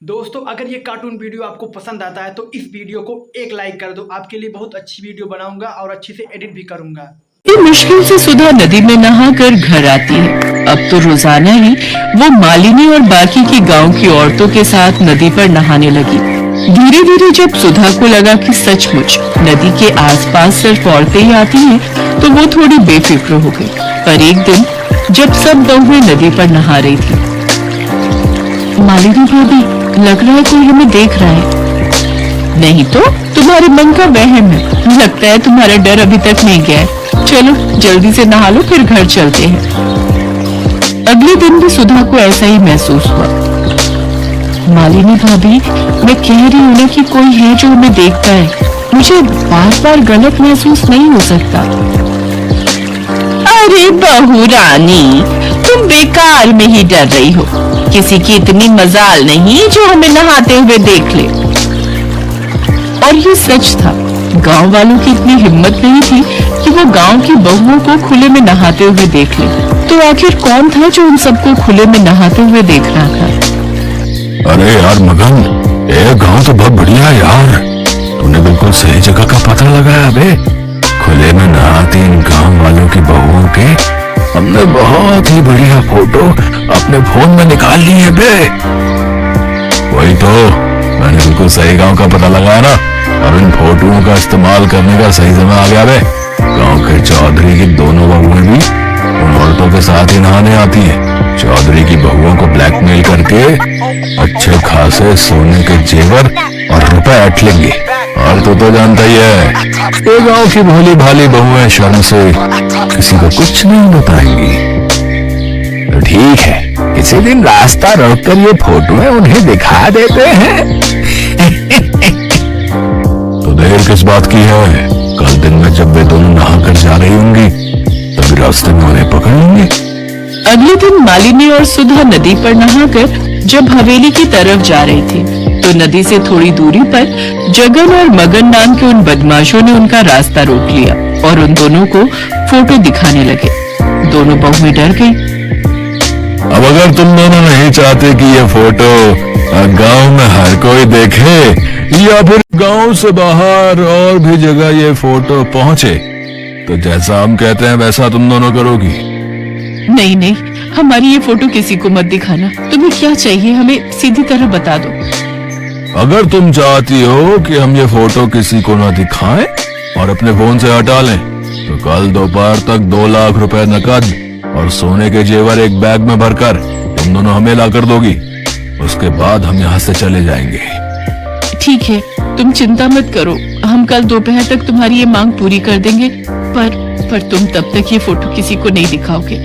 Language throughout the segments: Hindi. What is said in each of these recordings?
दोस्तों अगर ये कार्टून वीडियो आपको पसंद आता है तो इस वीडियो को एक लाइक कर दो। आपके लिए बहुत अच्छी वीडियो बनाऊंगा और अच्छे से एडिट भी करूंगा। मुश्किल से सुधा नदी में नहाकर घर आती है। अब तो रोजाना ही वो मालिनी और बाकी की गांव की औरतों के साथ नदी पर नहाने लगी। धीरे धीरे जब सुधा को लगा कि सचमुच नदी के आसपास सिर्फ औरतें ही आती हैं, तो वो थोड़ी बेफिक्र हो गई। पर एक दिन जब सब बहुएं नदी पर नहा रही थी, मालिनी भाभी, लग रहा है कोई हमें देख रहा है। नहीं तो तुम्हारे मन का वहम है। लगता है तुम्हारा डर अभी तक नहीं गया है। चलो जल्दी से नहा लो, फिर घर चलते हैं। अगले दिन भी सुधा को ऐसा ही महसूस हुआ। मालिनी भाभी, मैं कह रही हूँ ना कि कोई है जो हमें देखता है। मुझे बार बार गलत महसूस नहीं हो सकता। अरे बहू रानी, तुम बेकार में ही डर रही हो। किसी की इतनी मजाल नहीं जो हमें नहाते हुए देख ले। और ये सच था। गांव वालों की इतनी हिम्मत नहीं थी कि वो गांव की बहुओं को खुले में नहाते हुए देख ले। तो आखिर कौन था जो उन सबको खुले में नहाते हुए देख रहा था? अरे यार मगन, ये गांव तो बहुत बढ़िया है यार। तूने बिल्कुल सही जगह का पता लगाया बे। खुले में नहाती इन गांव वालों की बहुओं के हमने बहुत ही बढ़िया फोटो अपने फोन में निकाल ली है बे। वही तो, मैंने बिल्कुल सही गांव का पता लगाया ना। अब इन फोटोओं का इस्तेमाल करने का सही समय आ गया बे। गांव के चौधरी की दोनों बहुएं भी उन औरतों के साथ ही नहाने आती हैं। चौधरी की बहुओं को ब्लैकमेल करके अच्छे खासे सोने के जेवर और रुपए ऐंठ लेंगे। और तो जानता ही है, ये गांव की भोली भाली बहुएं शर्म से किसी को कुछ नहीं बताएंगी। तो ठीक है, किसी दिन रास्ता रोककर ये फोटोएं उन्हें दिखा देते हैं। तो देर किस बात की है? कल दिन में जब वे दोनों नहा कर जा रही होंगी तभी रास्ते में उन्हें पकड़ लेंगे। अगले दिन मालिनी और सुधा नदी पर नहाकर जब हवेली की तरफ जा रही थी, तो नदी से थोड़ी दूरी पर जगन और मगन नाम के उन बदमाशों ने उनका रास्ता रोक लिया और उन दोनों को फोटो दिखाने लगे। दोनों बहुएं डर गईं। अब अगर तुम दोनों नहीं चाहते कि ये फोटो गांव में हर कोई देखे या फिर गांव से बाहर और भी जगह ये फोटो पहुंचे, तो जैसा हम कहते हैं वैसा तुम दोनों करोगी। नहीं नहीं, हमारी ये फोटो किसी को मत दिखाना। तुम्हें क्या चाहिए हमें सीधी तरह बता दो। अगर तुम चाहती हो कि हम ये फोटो किसी को न दिखाएं और अपने फोन से हटा लें, तो कल दोपहर तक 2 लाख रुपए नकद और सोने के जेवर एक बैग में भरकर तुम दोनों हमें लाकर दोगी। उसके बाद हम यहाँ से चले जाएंगे। ठीक है, तुम चिंता मत करो। हम कल दोपहर तक तुम्हारी ये मांग पूरी कर देंगे। पर तुम तब तक ये फोटो किसी को नहीं दिखाओगे।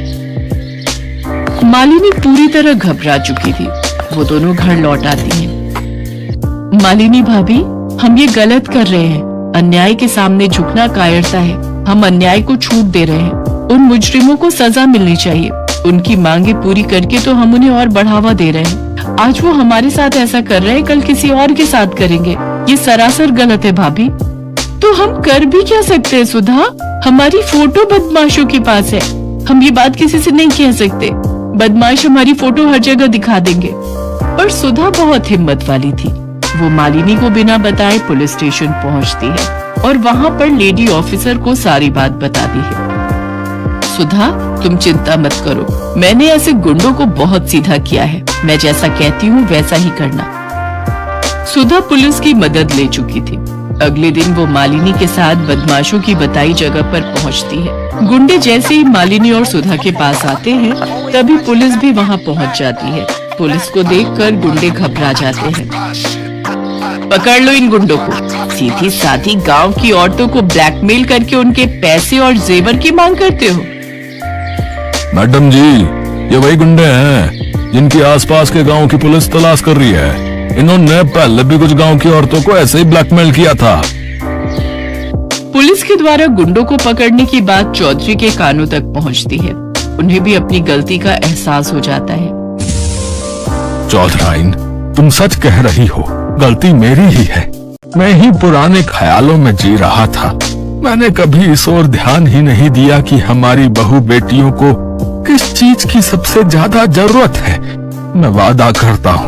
मालिनी पूरी तरह घबरा चुकी थी। वो दोनों घर लौट आती हैं। मालिनी भाभी, हम ये गलत कर रहे हैं। अन्याय के सामने झुकना कायरता है। हम अन्याय को छूट दे रहे हैं। उन मुजरिमों को सजा मिलनी चाहिए। उनकी मांगे पूरी करके तो हम उन्हें और बढ़ावा दे रहे हैं। आज वो हमारे साथ ऐसा कर रहे हैं, कल किसी और के साथ करेंगे। ये सरासर गलत है भाभी। तो हम कर भी क्या सकते हैं सुधा? हमारी फोटो बदमाशों के पास है। हम ये बात किसी से नहीं कह सकते। बदमाश हमारी फोटो हर जगह दिखा देंगे। पर सुधा बहुत हिम्मत वाली थी। वो मालिनी को बिना बताए पुलिस स्टेशन पहुंचती है और वहां पर लेडी ऑफिसर को सारी बात बताती है। सुधा, तुम चिंता मत करो। मैंने ऐसे गुंडों को बहुत सीधा किया है। मैं जैसा कहती हूँ वैसा ही करना। सुधा पुलिस की मदद ले चुकी थी। अगले दिन वो मालिनी के साथ बदमाशों की बताई जगह पर पहुंचती है। गुंडे जैसे ही मालिनी और सुधा के पास आते हैं, तभी पुलिस भी वहां पहुंच जाती है। पुलिस को देखकर गुंडे घबरा जाते हैं। पकड़ लो इन गुंडों को। सीधी साधी गांव की औरतों को ब्लैकमेल करके उनके पैसे और जेवर की मांग करते हो। मैडम जी, ये वही गुंडे हैं जिनकी आसपास के गांव की पुलिस तलाश कर रही है। इन्होंने पहले भी कुछ गांव की औरतों को ऐसे ही ब्लैकमेल किया था। पुलिस के द्वारा गुंडों को पकड़ने की बात चौधरी के कानों तक पहुंचती है। उन्हें भी अपनी गलती का एहसास हो जाता है। चौधराइन, तुम सच कह रही हो। गलती मेरी ही है। मैं ही पुराने ख्यालों में जी रहा था। मैंने कभी इस ओर ध्यान ही नहीं दिया कि हमारी बहू बेटियों को किस चीज की सबसे ज्यादा जरूरत है। मैं वादा करता हूँ